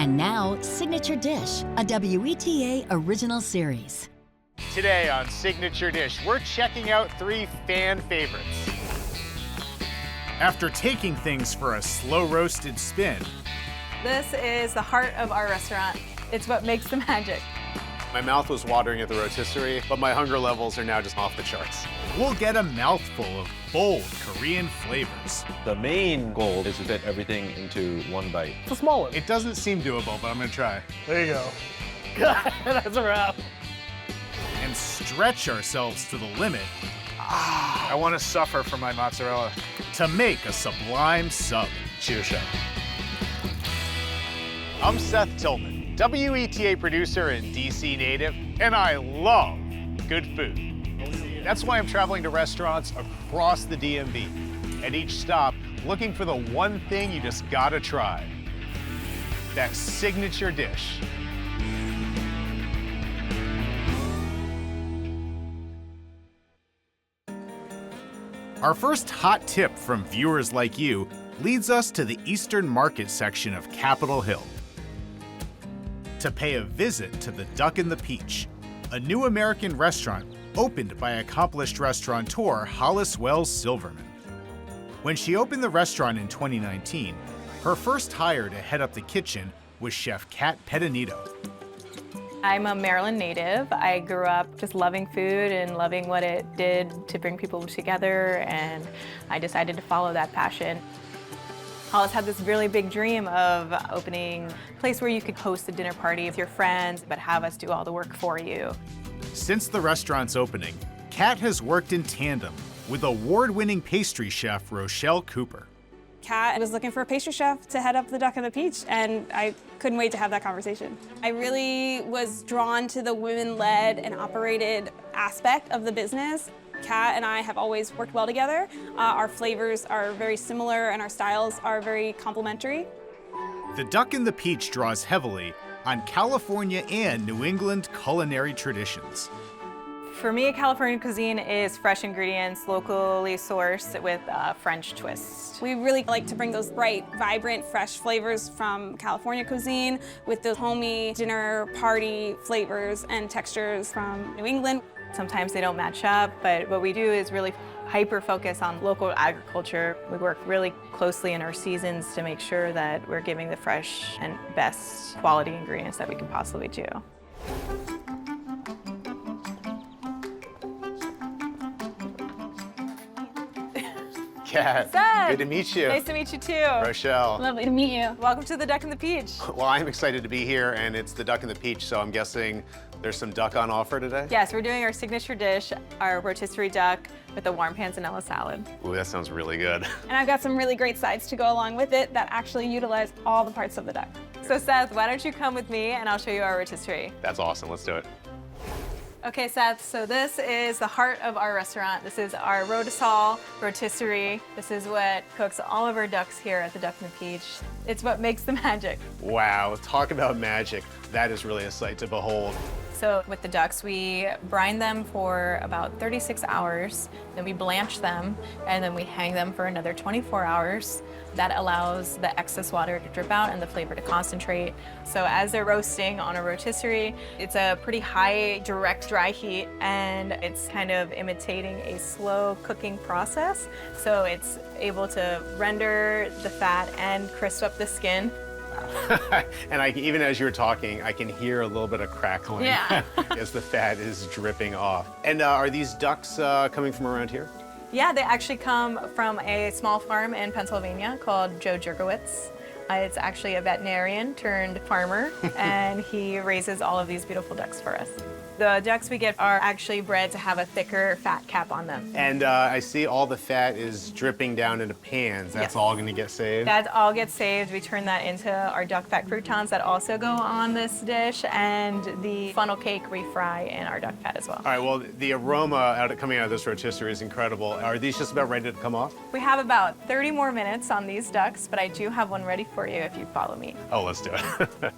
And now, Signature Dish, a WETA original series. Today on Signature Dish, we're checking out 3 fan favorites. After taking things for a slow-roasted spin, this is the heart of our restaurant. It's what makes the magic. My mouth was watering at the rotisserie, but my hunger levels are now just off the charts. we'll get a mouthful of bold Korean flavors. The main goal is to fit everything into one bite. It's a small one. It doesn't seem doable, but I'm gonna try. There you go. That's a wrap. And stretch ourselves to the limit I want to suffer for my mozzarella. to make a sublime sub. Cheers, chef. I'm Seth Tillman, WETA producer and DC native, and I love good food. That's why I'm traveling to restaurants across the DMV. At each stop, looking for the one thing you just gotta try. That signature dish. Our first hot tip from viewers like you leads us to the Eastern Market section of Capitol Hill to pay a visit to the Duck and the Peach, a new American restaurant opened by accomplished restaurateur Hollis Wells Silverman. When she opened the restaurant in 2019, her first hire to head up the kitchen was Chef Kat Pettinito. I'm a Maryland native. I grew up just loving food and loving what it did to bring people together, and I decided to follow that passion. Hollis had this really big dream of opening a place where you could host a dinner party with your friends, but have us do all the work for you. Since the restaurant's opening, Kat has worked in tandem with award-winning pastry chef Rochelle Cooper. Kat was looking for a pastry chef to head up the Duck and the Peach, and I couldn't wait to have that conversation. I really was drawn to the women-led and operated aspect of the business. Kat and I have always worked well together. Our flavors are very similar and our styles are very complementary. The Duck and the Peach draws heavily on California and New England culinary traditions. For me, California cuisine is fresh ingredients, locally sourced with a French twist. We really like to bring those bright, vibrant, fresh flavors from California cuisine with the homey dinner party flavors and textures from New England. Sometimes they don't match up, but what we do is really hyper-focus on local agriculture. We work really closely in our seasons to make sure that we're giving the fresh and best quality ingredients that we can possibly do. Kat, Seth! good to meet you. Nice to meet you too. Rochelle. Lovely to meet you. Welcome to the Duck and the Peach. Well, I'm excited to be here, and it's the Duck and the Peach, so I'm guessing there's some duck on offer today? Yes, we're doing our signature dish, our rotisserie duck with a warm panzanella salad. Ooh, that sounds really good. And I've got some really great sides to go along with it that actually utilize all the parts of the duck. So Seth, why don't you come with me and I'll show you our rotisserie. That's awesome, let's do it. Okay, Seth, so this is the heart of our restaurant. This is our rotisserie rotisserie. This is what cooks all of our ducks here at the Duck and the Peach. It's what makes the magic. Wow, talk about magic. That is really a sight to behold. So with the ducks, we brine them for about 36 hours, then we blanch them, and then we hang them for another 24 hours. That allows the excess water to drip out and the flavor to concentrate. So as they're roasting on a rotisserie, it's a pretty high direct dry heat, and it's kind of imitating a slow cooking process. So it's able to render the fat and crisp up the skin. And even as you were talking, I can hear a little bit of crackling as the fat is dripping off. And are these ducks coming from around here? Yeah, they actually come from a small farm in Pennsylvania called Joe Jurgowitz. It's actually a veterinarian turned farmer, and he raises all of these beautiful ducks for us. The ducks we get are actually bred to have a thicker fat cap on them. And I see all the fat is dripping down into pans. That's Yes. all gonna get saved? That all gets saved. We turn that into our duck fat croutons that also go on this dish, and the funnel cake we fry in our duck fat as well. All right, well, the aroma coming out of this rotisserie is incredible. Are these just about ready to come off? We have about 30 more minutes on these ducks, but I do have one ready for you if you follow me. Oh, let's do it.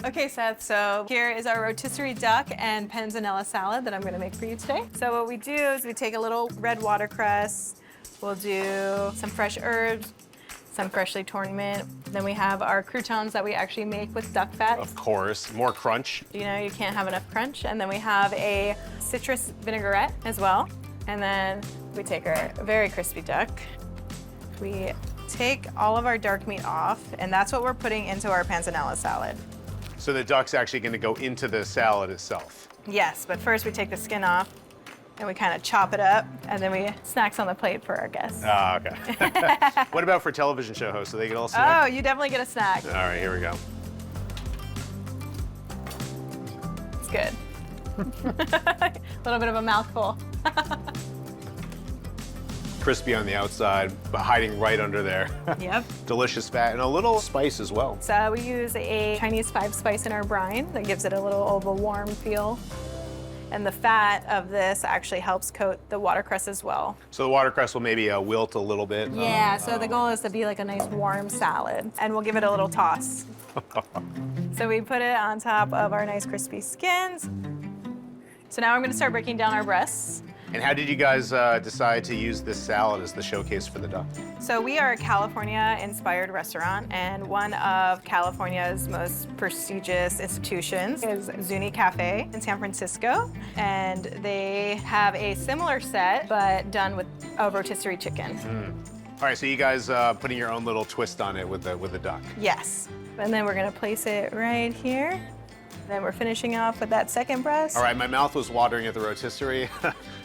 Okay, Seth, so here is our rotisserie duck and panzanella salad that I'm gonna make for you today. So what we do is we take a little red watercress, we'll do some fresh herbs, some freshly torn mint. Then we have our croutons that we actually make with duck fat. Of course, more crunch. You know, you can't have enough crunch. And then we have a citrus vinaigrette as well. And then we take our very crispy duck. We take all of our dark meat off, and that's what we're putting into our panzanella salad. So the duck's actually going to go into the salad itself. Yes, but first we take the skin off, and we kind of chop it up, and then we snacks on the plate for our guests. Ah, okay. What about for television show hosts? Do they get all Oh, snack? you definitely get a snack. All right, here we go. It's good. A little bit of a mouthful. Crispy on the outside, but hiding right under there. Yep. Delicious fat and a little spice as well. So we use a Chinese 5-spice in our brine that gives it a little of a warm feel. And the fat of this actually helps coat the watercress as well. So the watercress will maybe wilt a little bit. Yeah, so the goal is to be like a nice warm salad, and we'll give it a little toss. So we put it on top of our nice crispy skins. So now I'm gonna start breaking down our breasts. And how did you guys decide to use this salad as the showcase for the duck? So we are a California-inspired restaurant, and one of California's most prestigious institutions is Zuni Cafe in San Francisco. And they have a similar set, but done with a rotisserie chicken. All right, so you guys putting your own little twist on it with the duck. Yes. And then we're gonna place it right here. Then we're finishing off with that second breast. All right, my mouth was watering at the rotisserie,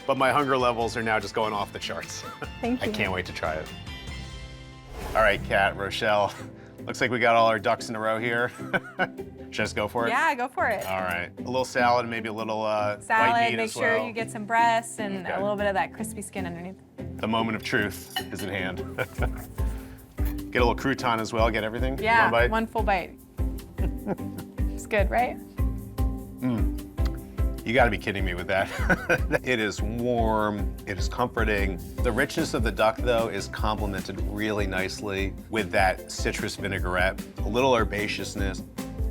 but my hunger levels are now just going off the charts. Thank you. I can't wait to try it. All right, Kat, Rochelle, looks like we got all our ducks in a row here. Should I just go for it? Yeah, go for it. All right, a little salad, and maybe a little white Salad, meat make as sure well. you get some breasts and Okay. a little bit of that crispy skin underneath. The moment of truth is at hand. Get a little crouton as well, get everything? Yeah, One bite? one full bite. It's good, right? You gotta be kidding me with that. It is warm, it is comforting. The richness of the duck, though, is complemented really nicely with that citrus vinaigrette, a little herbaceousness.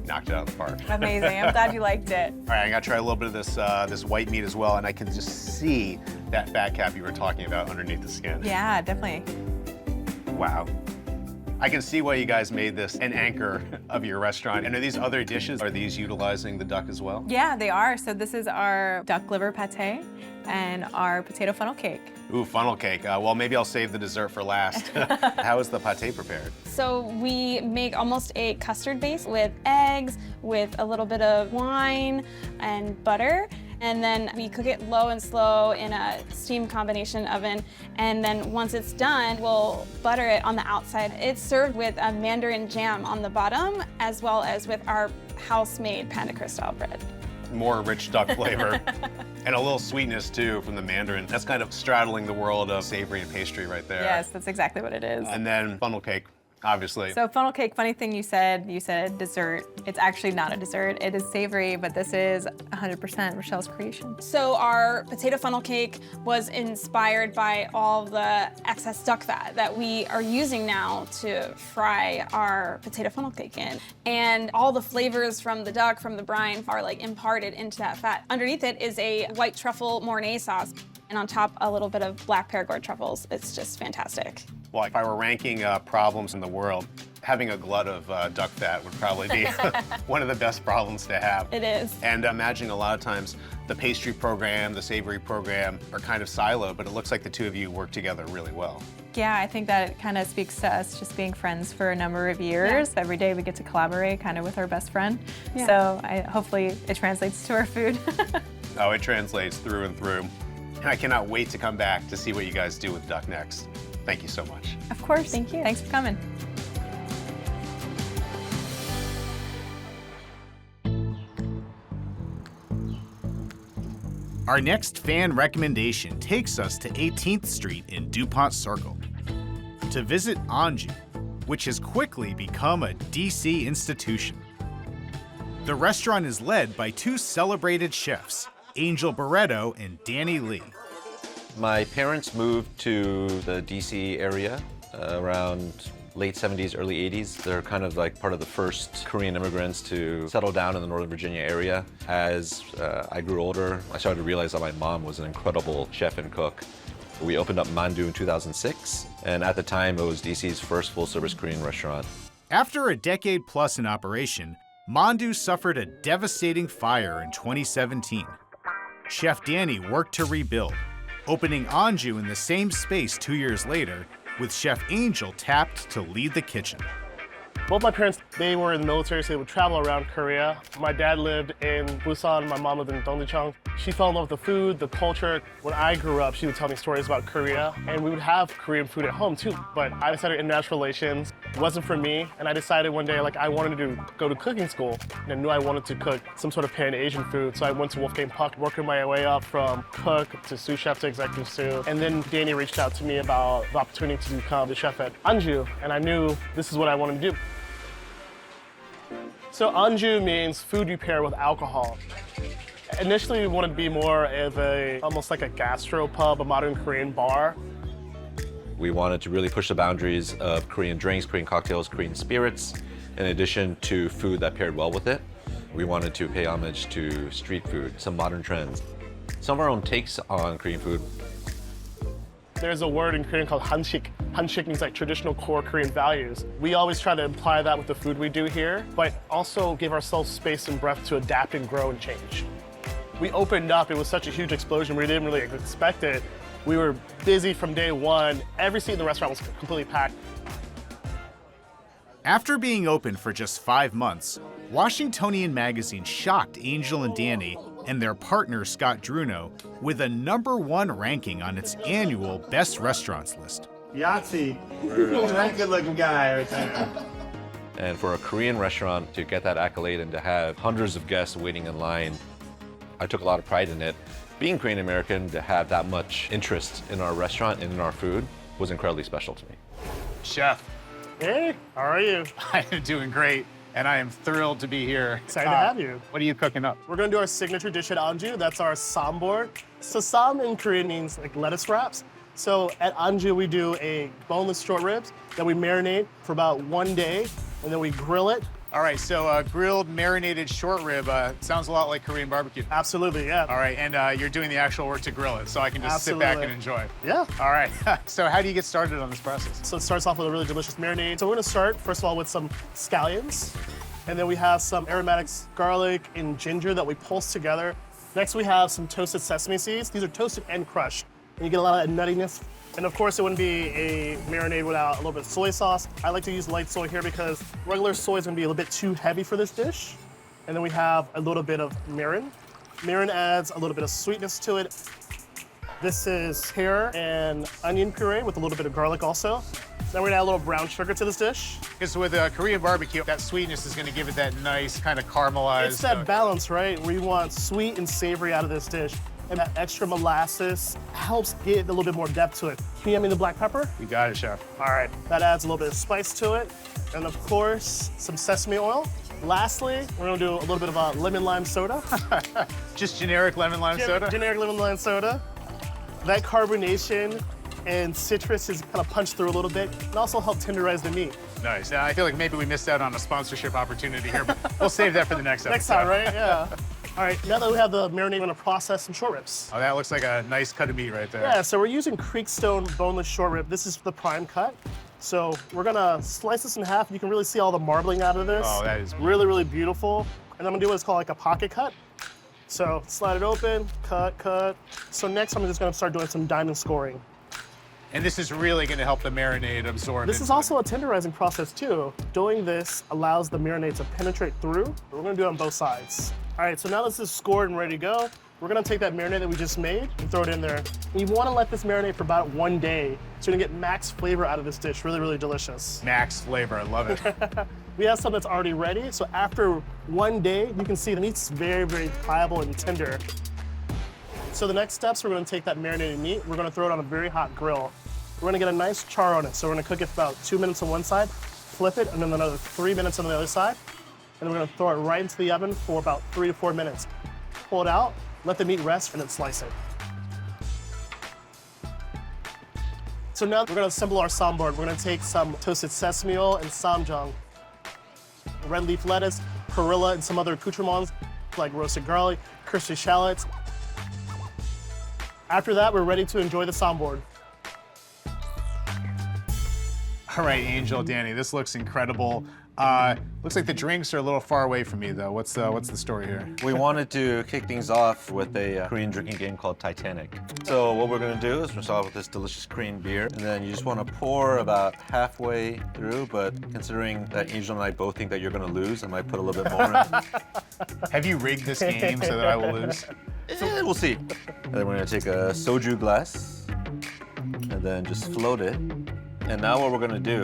Knocked it out of the park. Amazing. I'm glad you liked it. All right, I gotta try a little bit of this white meat as well, and I can just see that fat cap you were talking about underneath the skin. Yeah, definitely. Wow. I can see why you guys made this an anchor of your restaurant. And are these other dishes, are these utilizing the duck as well? Yeah, they are. So this is our duck liver pate and our potato funnel cake. Ooh, funnel cake. Well, maybe I'll save the dessert for last. How is the pate prepared? So we make almost a custard base with eggs, with a little bit of wine and butter. And then we cook it low and slow in a steam combination oven. And then once it's done, we'll butter it on the outside. It's served with a mandarin jam on the bottom, as well as with our house-made Panda Cristal bread. More rich duck flavor. And a little sweetness, too, from the mandarin. That's kind of straddling the world of savory and pastry right there. Yes, that's exactly what it is. And then funnel cake, obviously. So funnel cake, funny thing you said dessert. It's actually not a dessert. It is savory, but this is 100% Rochelle's creation. So our potato funnel cake was inspired by all the excess duck fat that we are using now to fry our potato funnel cake in. And all the flavors from the duck, from the brine, are like imparted into that fat. Underneath it is a white truffle Mornay sauce. And on top, a little bit of black Perigord truffles. It's just fantastic. Well, if I were ranking problems in the world, having a glut of duck fat would probably be one of the best problems to have. It is. And imagine a lot of times the pastry program, the savory program are kind of siloed, but it looks like the two of you work together really well. Yeah, I think that it kind of speaks to us just being friends for a number of years. Yeah. Every day we get to collaborate kind of with our best friend. Yeah. So hopefully it translates to our food. Oh, it translates through and through. And I cannot wait to come back to see what you guys do with duck next. Thank you so much. Of course. Thank you. Thanks for coming. Our next fan recommendation takes us to 18th Street in DuPont Circle to visit Anju, which has quickly become a DC institution. The restaurant is led by two celebrated chefs, Angel Barreto and Danny Lee. My parents moved to the DC area around late 70s, early 80s. They're kind of like part of the first Korean immigrants to settle down in the Northern Virginia area. As I grew older, I started to realize that my mom was an incredible chef and cook. We opened up Mandu in 2006, and at the time, it was DC's first full-service Korean restaurant. After a decade plus in operation, Mandu suffered a devastating fire in 2017. Chef Danny worked to rebuild, opening Anju in the same space 2 years later, with Chef Angel tapped to lead the kitchen. Both my parents, they were in the military, so they would travel around Korea. My dad lived in Busan, my mom lived in Dongdaecheon. She fell in love with the food, the culture. When I grew up, she would tell me stories about Korea, and we would have Korean food at home too. But I decided international relations wasn't for me, and I decided one day, I wanted to go to cooking school, and I knew I wanted to cook some sort of Pan-Asian food. So I went to Wolfgang Puck, working my way up from cook to sous chef to executive sous. And then Danny reached out to me about the opportunity to become the chef at Anju, and I knew this is what I wanted to do. So Anju means food you pair with alcohol. Initially, we wanted to be more of almost like a gastropub, a modern Korean bar. We wanted to really push the boundaries of Korean drinks, Korean cocktails, Korean spirits, in addition to food that paired well with it. We wanted to pay homage to street food, some modern trends, some of our own takes on Korean food. There's a word in Korean called hanshik. Hanshik means traditional core Korean values. We always try to imply that with the food we do here, but also give ourselves space and breath to adapt and grow and change. We opened up, it was such a huge explosion, we didn't really expect it. We were busy from day one. Every seat in the restaurant was completely packed. After being open for just 5 months, Washingtonian Magazine shocked Angel and Danny and their partner Scott Druno with a #1 ranking on its annual Best Restaurants list. Yahtzee, that good-looking guy right there. And for a Korean restaurant to get that accolade and to have hundreds of guests waiting in line, I took a lot of pride in it. Being Korean American, to have that much interest in our restaurant and in our food was incredibly special to me. Chef, Hey, how are you? I am doing great, and I am thrilled to be here. Excited to have you. What are you cooking up? We're gonna do our signature dish at Anju. That's our sambor. So sam in Korean means lettuce wraps. So at Anju, we do a boneless short ribs that we marinate for about 1 day, and then we grill it. All right, so grilled marinated short rib sounds a lot like Korean barbecue. Absolutely, yeah. All right, and you're doing the actual work to grill it, so I can just sit back and enjoy. Yeah. All right, so how do you get started on this process? So it starts off with a really delicious marinade. So we're gonna start, first of all, with some scallions. And then we have some aromatics, garlic and ginger that we pulse together. Next, we have some toasted sesame seeds. These are toasted and crushed. And you get a lot of that nuttiness. And of course, it wouldn't be a marinade without a little bit of soy sauce. I like to use light soy here because regular soy is gonna be a little bit too heavy for this dish. And then we have a little bit of mirin. Mirin adds a little bit of sweetness to it. This is pear and onion puree with a little bit of garlic also. Then we're gonna add a little brown sugar to this dish. Because with Korean barbecue, that sweetness is going to give it that nice kind of caramelized. It's that balance, right? Where you want sweet and savory out of this dish. And that extra molasses helps get a little bit more depth to it. Can you hand me the black pepper? You got it, chef. All right, that adds a little bit of spice to it. And of course, some sesame oil. Lastly, we're gonna do a little bit of a lemon lime soda. Just generic lemon lime soda? Generic lemon lime soda. That carbonation and citrus is kind of punched through a little bit and also help tenderize the meat. Nice. Now, I feel like maybe we missed out on a sponsorship opportunity here, but we'll save that for the next episode. Next time, right? Yeah. All right, now that we have the marinade, we're gonna process some short ribs. Oh, that looks like a nice cut of meat right there. Yeah, so we're using Creekstone boneless short rib. This is the prime cut. So we're gonna slice this in half. You can really see all the marbling out of this. Oh, that is really, really beautiful. And I'm gonna do what's called like a pocket cut. So slide it open, cut, cut. So next I'm just gonna start doing some diamond scoring. And this is really going to help the marinade absorb. This is also a tenderizing process too. Doing this allows the marinade to penetrate through. We're gonna do it on both sides. All right, so now this is scored and ready to go. We're gonna take that marinade that we just made and throw it in there. And you wanna let this marinate for about 1 day. So you're gonna get max flavor out of this dish. Really, really delicious. Max flavor, I love it. We have something that's already ready. So after 1 day, you can see the meat's very, very pliable and tender. So the next steps, we're gonna take that marinated meat, we're gonna throw it on a very hot grill. We're gonna get a nice char on it. So we're gonna cook it for about 2 minutes on one side, flip it, and then another 3 minutes on the other side. And we're gonna throw it right into the oven for about 3 to 4 minutes. Pull it out, let the meat rest, and then slice it. So now we're gonna assemble our sambor. We're gonna take some toasted sesame oil and samjang, red leaf lettuce, perilla, and some other accoutrements like roasted garlic, crispy shallots. After that, we're ready to enjoy the soundboard. All right, Angel, Danny, this looks incredible. Looks like the drinks are a little far away from me, though. What's the story here? We wanted to kick things off with a Korean drinking game called Titanic. So what we're gonna do is we're start with this delicious Korean beer, and then you just wanna pour about halfway through, but considering that Angel and I both think that you're gonna lose, I might put a little bit more in. Have you rigged this game so that I will lose? We'll see. And then we're gonna take a soju glass, and then just float it. And now what we're gonna do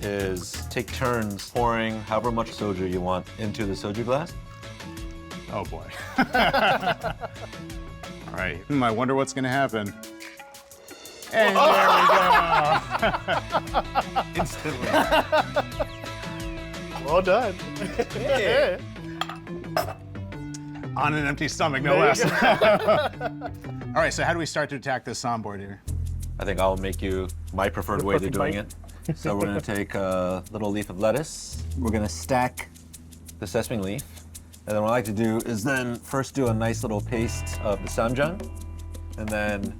is take turns pouring however much soju you want into the soju glass. Oh boy. All right, I wonder what's gonna happen. And there we go. Instantly. Well done. On an empty stomach, no There less. you All right, so how do we start to attack this soundboard here? I think I'll make you my preferred way to perfect doing bite. it. So we're gonna take a little leaf of lettuce. We're gonna stack the sesame leaf. And then what I like to do is then first do a nice little paste of the samjang. And then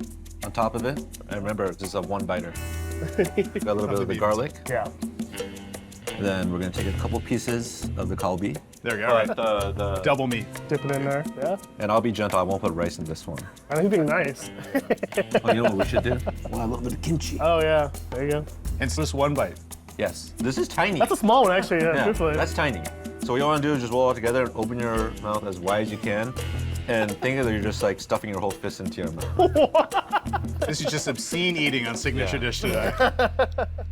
on top of it, and remember, this is a one-biter. Got a little bit of the garlic. Yeah. Then we're gonna take a couple pieces of the kalbi. There we go. All right. The Double meat. Dip it in there. Yeah. And I'll be gentle, I won't put rice in this one. I think you're being nice. Oh, you know what we should do? Well, a little bit of kimchi. Oh, yeah. There you go. And so just one bite. Yes, this is tiny. That's a small one, actually. Yeah, Yeah, truthfully. that's tiny. So what you want to do is just roll it together and open your mouth as wide as you can. And think that you're just like stuffing your whole fist into your mouth. This is just obscene eating on Signature Dish today.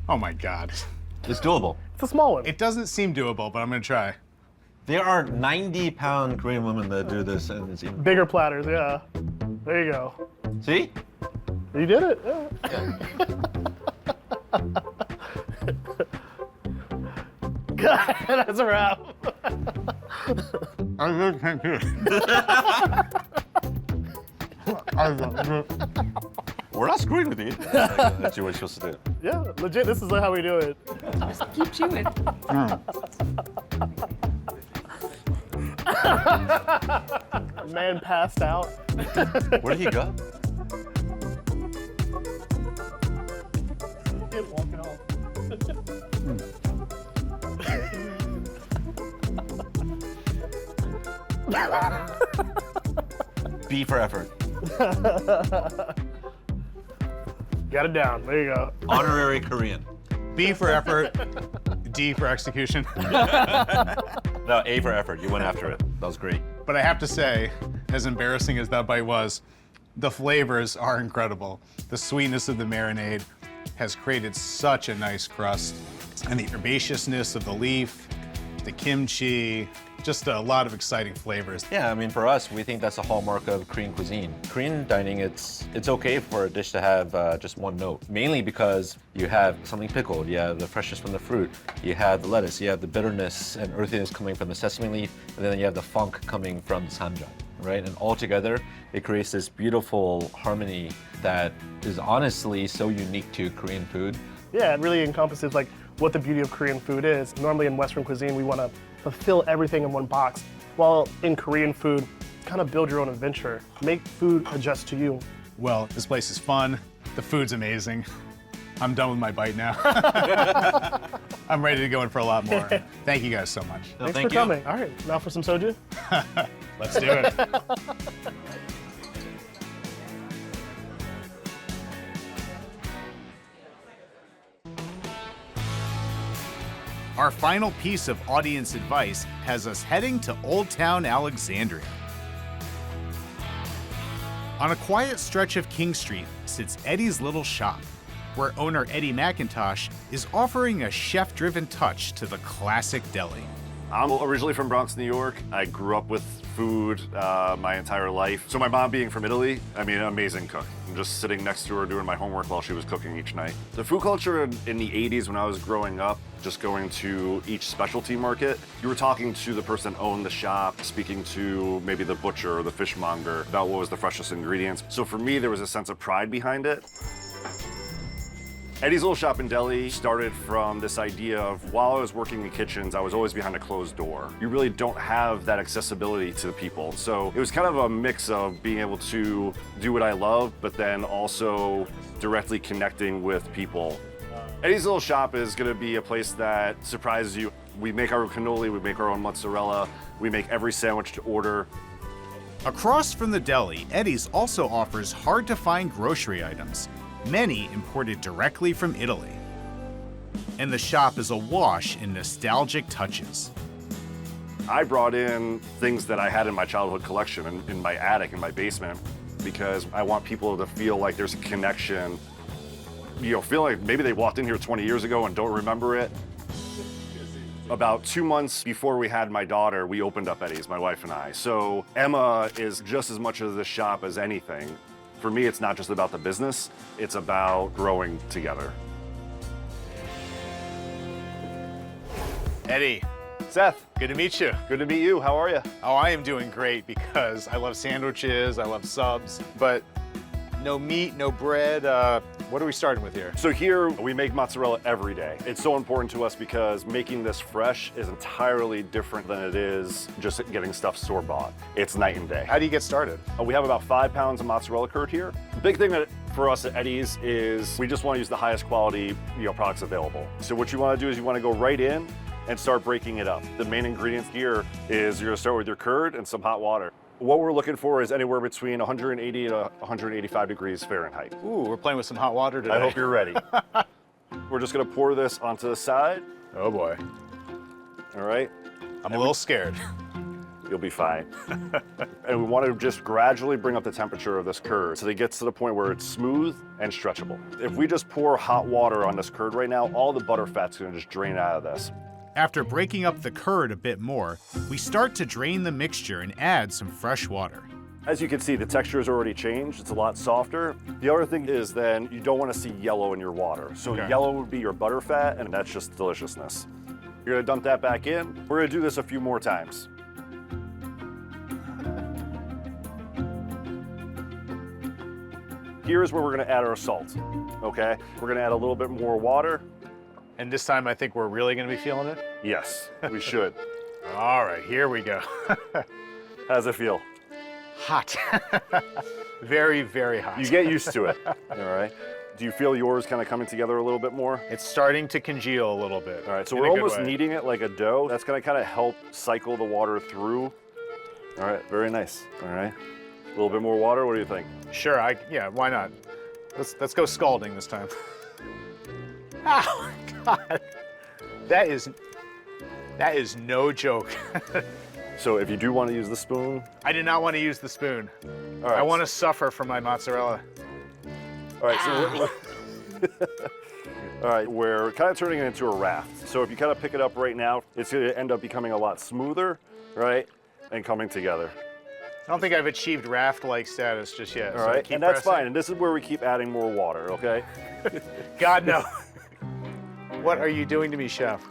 Oh my God. It's doable. It's a small one. It doesn't seem doable, but I'm gonna try. There are 90-pound Korean women that do this, and it's even. Bigger platters, yeah. There you go. See? You did it. Yeah. God, that's a wrap. I really can't do it. We're not screwing with you. That's what you're supposed to do. Yeah, legit, this is how we do it. Keep chewing. Man passed out. Where did he go? Him walking off. B for effort. Got it down. There you go. Honorary Korean. B for effort, D for execution. No, A for effort. You went after it. That was great. But I have to say, as embarrassing as that bite was, the flavors are incredible. The sweetness of the marinade has created such a nice crust. And the herbaceousness of the leaf, the kimchi, just a lot of exciting flavors. Yeah, I mean, for us, we think that's a hallmark of Korean cuisine. Korean dining, it's okay for a dish to have just one note, mainly because you have something pickled, you have the freshness from the fruit, you have the lettuce, you have the bitterness and earthiness coming from the sesame leaf, and then you have the funk coming from the samjang, right? And all together, it creates this beautiful harmony that is honestly so unique to Korean food. Yeah, it really encompasses like what the beauty of Korean food is. Normally in Western cuisine, we want to fulfill everything in one box. While in Korean food, kind of build your own adventure. Make food adjust to you. Well, this place is fun. The food's amazing. I'm done with my bite now. I'm ready to go in for a lot more. Thank you guys so much. No, Thanks thank for you. coming. All right, now for some soju. Let's do it. Our final piece of audience advice has us heading to Old Town Alexandria. On a quiet stretch of King Street sits Eddie's Little Shop, where owner Eddie McIntosh is offering a chef-driven touch to the classic deli. I'm originally from Bronx, New York. I grew up with food my entire life. So my mom being from Italy, I mean, an amazing cook. I'm just sitting next to her doing my homework while she was cooking each night. The food culture in the 80s when I was growing up, just going to each specialty market, you were talking to the person that owned the shop, speaking to maybe the butcher or the fishmonger about what was the freshest ingredients. So for me, there was a sense of pride behind it. Eddie's Little Shop and Deli started from this idea of while I was working in kitchens, I was always behind a closed door. You really don't have that accessibility to the people. So it was kind of a mix of being able to do what I love, but then also directly connecting with people. Eddie's Little Shop is gonna be a place that surprises you. We make our own cannoli, we make our own mozzarella, we make every sandwich to order. Across from the deli, Eddie's also offers hard-to-find grocery items, many imported directly from Italy. And the shop is awash in nostalgic touches. I brought in things that I had in my childhood collection in my attic, in my basement, because I want people to feel like there's a connection. You know, feel like maybe they walked in here 20 years ago and don't remember it. About 2 months before we had my daughter, we opened up Eddie's, my wife and I. So Emma is just as much of the shop as anything. For me, it's not just about the business, it's about growing together. Eddie, Seth, good to meet you. good to meet you. How are you? Oh, I am doing great because I love sandwiches, I love subs, but no meat, no bread. What are we starting with here? So here, we make mozzarella every day. It's so important to us because making this fresh is entirely different than it is just getting stuff store-bought. It's night and day. How do you get started? We have about 5 pounds of mozzarella curd here. The big thing for us at Eddie's is we just want to use the highest quality products available. So what you want to do is you want to go right in and start breaking it up. The main ingredient here is you're going to start with your curd and some hot water. What we're looking for is anywhere between 180 to 185 degrees Fahrenheit. Ooh, we're playing with some hot water today. I hope you're ready. We're just gonna pour this onto the side. Oh boy. All right, I'm a little scared. you'll be fine. And we want to just gradually bring up the temperature of this curd so that it gets to the point where it's smooth and stretchable. If we just pour hot water on this curd right now, all the butter fat's gonna just drain out of this. After breaking up the curd a bit more, we start to drain the mixture and add some fresh water. As you can see, the texture has already changed. It's a lot softer. The other thing is then you don't want to see yellow in your water. So Okay. yellow would be your butter fat, and that's just deliciousness. You're gonna dump that back in. We're gonna do this a few more times. Here's where we're gonna add our salt, okay? We're gonna add a little bit more water. And this time I think we're really gonna be feeling it? Yes, we should. All right, here we go. How's it feel? Hot. Very, very hot. You get used to it, all right? Do you feel yours kind of coming together a little bit more? It's starting to congeal a little bit. All right, so in we're a good almost way. kneading it like a dough. That's gonna kind of help cycle the water through. All right, very nice. All right, a little bit more water. What do you think? Sure, yeah, why not? Let's go scalding this time. Oh, God. That is no joke. So if you do want to use the spoon. I did not want to use the spoon. All right. I want to suffer from my mozzarella. All right, so all right, we're kind of turning it into a raft. So if you kind of pick it up right now, it's gonna end up becoming a lot smoother, right? And coming together. I don't think I've achieved raft-like status just yet. All so right, keep and that's pressing. fine. And this is where we keep adding more water, okay? God, no. What are you doing to me, chef?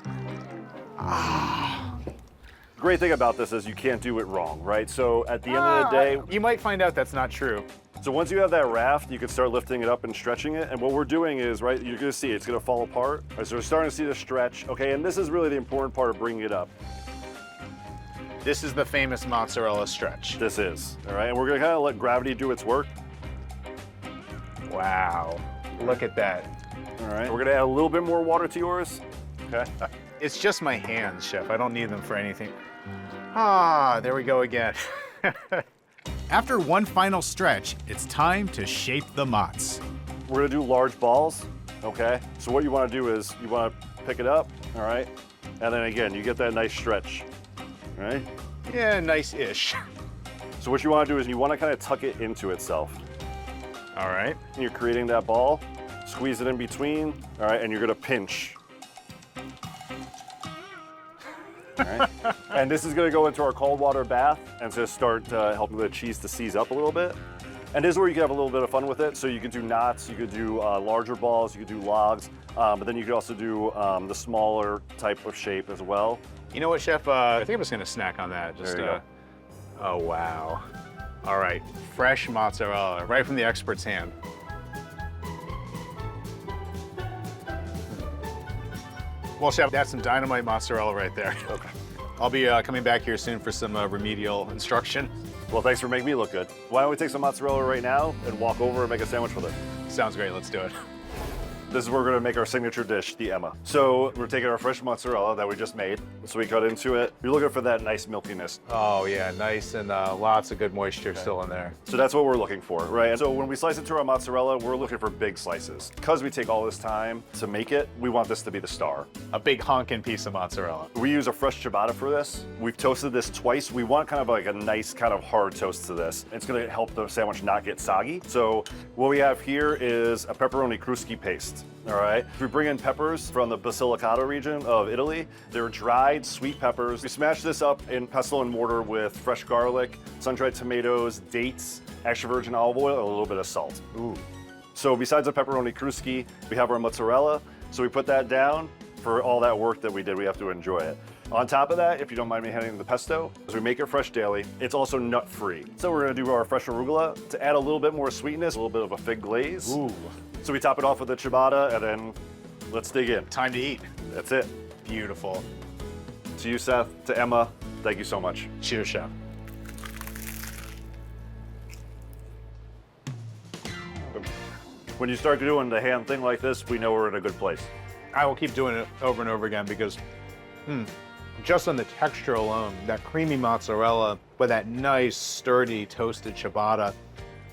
Great thing about this is you can't do it wrong, right? So at the end of the day, You might find out that's not true. so once you have that raft, you can start lifting it up and stretching it. And what we're doing is, right, you're gonna see it's gonna fall apart. All right, so we're starting to see the stretch, okay? And this is really the important part of bringing it up. This is the famous mozzarella stretch. This is, all right? And we're gonna kind of let gravity do its work. Wow. Look at that. All right, we're gonna add a little bit more water to yours, okay? It's just my hands, chef. I don't need them for anything. Ah, there we go again. After one final stretch, it's time to shape the mozz. We're gonna do large balls, okay? So what you wanna do is you wanna pick it up, all right? And then again, you get that nice stretch, all right? Yeah, nice-ish. So what you wanna do is you wanna kind of tuck it into itself. All right. And you're creating that ball, squeeze it in between, all right, and you're gonna pinch. All right. And this is gonna go into our cold water bath and just start helping the cheese to seize up a little bit. And this is where you can have a little bit of fun with it. So you could do knots, you could do larger balls, you could do logs, but then you could also do the smaller type of shape as well. You know what, chef? I think I'm just gonna snack on that. Just, There you go. Oh, wow. All right, fresh mozzarella, right from the expert's hand. Well, Chef, that's some dynamite mozzarella right there. Okay. I'll be coming back here soon for some remedial instruction. Well, thanks for making me look good. Why don't we take some mozzarella right now and walk over and make a sandwich with it? Sounds great, let's do it. This is where we're gonna make our signature dish, the Emma. So we're taking our fresh mozzarella that we just made. So we cut into it. You're looking for that nice milkiness. Oh yeah, nice and lots of good moisture still in there. So that's what we're looking for, right? And so when we slice into our mozzarella, we're looking for big slices. Because we take all this time to make it, we want this to be the star. A big honking piece of mozzarella. We use a fresh ciabatta for this. We've toasted this twice. We want kind of like a nice kind of hard toast to this. It's gonna help the sandwich not get soggy. So what we have here is a pepperoni cruschi paste. All right, we bring in peppers from the Basilicata region of Italy. They're dried sweet peppers. We smash this up in pestle and mortar with fresh garlic, sun-dried tomatoes, dates, extra virgin olive oil, and a little bit of salt. Ooh. So besides the pepperoni cruschi, we have our mozzarella. So we put that down. For all that work that we did, we have to enjoy it. On top of that, if you don't mind me handing the pesto, as we make it fresh daily, it's also nut-free. So we're gonna do our fresh arugula to add a little bit more sweetness, a little bit of a fig glaze. Ooh. So we top it off with the ciabatta, and then let's dig in. Time to eat. That's it. Beautiful. To you, Seth, to Emma, thank you so much. Cheers, Chef. When you start doing the hand thing like this, we know we're in a good place. I will keep doing it over and over again because just on the texture alone, that creamy mozzarella with that nice, sturdy, toasted ciabatta,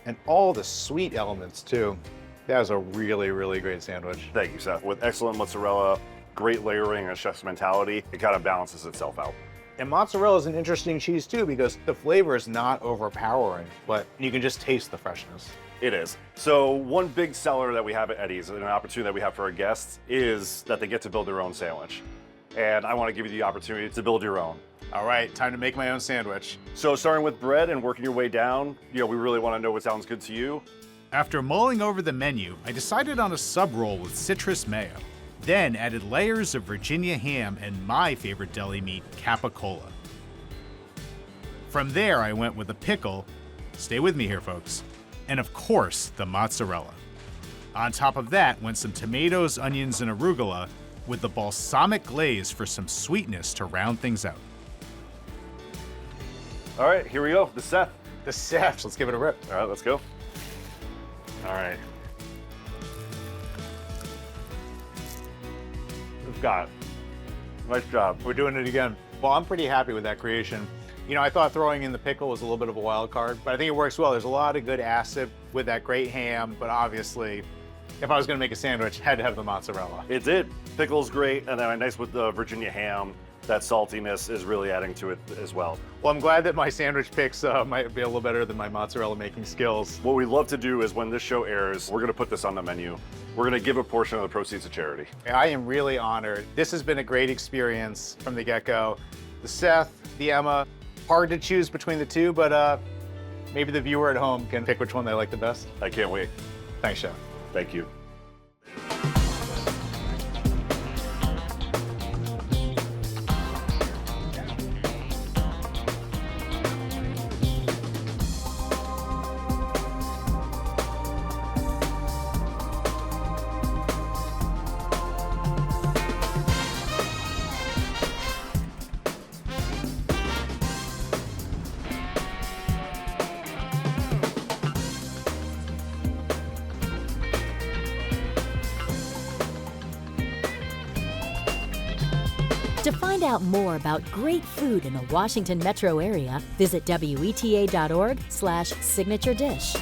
and all the sweet elements too. That was a really, really great sandwich. Thank you, Seth. With excellent mozzarella, great layering, and a chef's mentality, it kind of balances itself out. And mozzarella is an interesting cheese too because the flavor is not overpowering, but you can just taste the freshness. It is. So one big seller that we have at Eddie's, and an opportunity that we have for our guests, is that they get to build their own sandwich. And I want to give you the opportunity to build your own. All right, time to make my own sandwich. So starting with bread and working your way down, we really want to know what sounds good to you. After mulling over the menu, I decided on a sub roll with citrus mayo. Then added layers of Virginia ham and my favorite deli meat, capicola. From there, I went with a pickle, stay with me here, folks, and of course, the mozzarella. On top of that went some tomatoes, onions, and arugula with the balsamic glaze for some sweetness to round things out. All right, here we go. The Seth. The Seth. Let's give it a rip. All right, let's go. All right. We've got it. Nice job. We're doing it again. Well, I'm pretty happy with that creation. You know, I thought throwing in the pickle was a little bit of a wild card, but I think it works well. There's a lot of good acid with that great ham, but obviously, if I was gonna make a sandwich, I had to have the mozzarella. It did. Pickle's great, and then nice with the Virginia ham. That saltiness is really adding to it as well. Well, I'm glad that my sandwich picks might be a little better than my mozzarella making skills. What we love to do is when this show airs, we're gonna put this on the menu. We're gonna give a portion of the proceeds to charity. I am really honored. This has been a great experience from the get-go. The Seth, the Emma, hard to choose between the two, but maybe the viewer at home can pick which one they like the best. I can't wait. Thanks, Chef. Thank you. To find out more about great food in the Washington metro area, visit WETA.org/signature dish.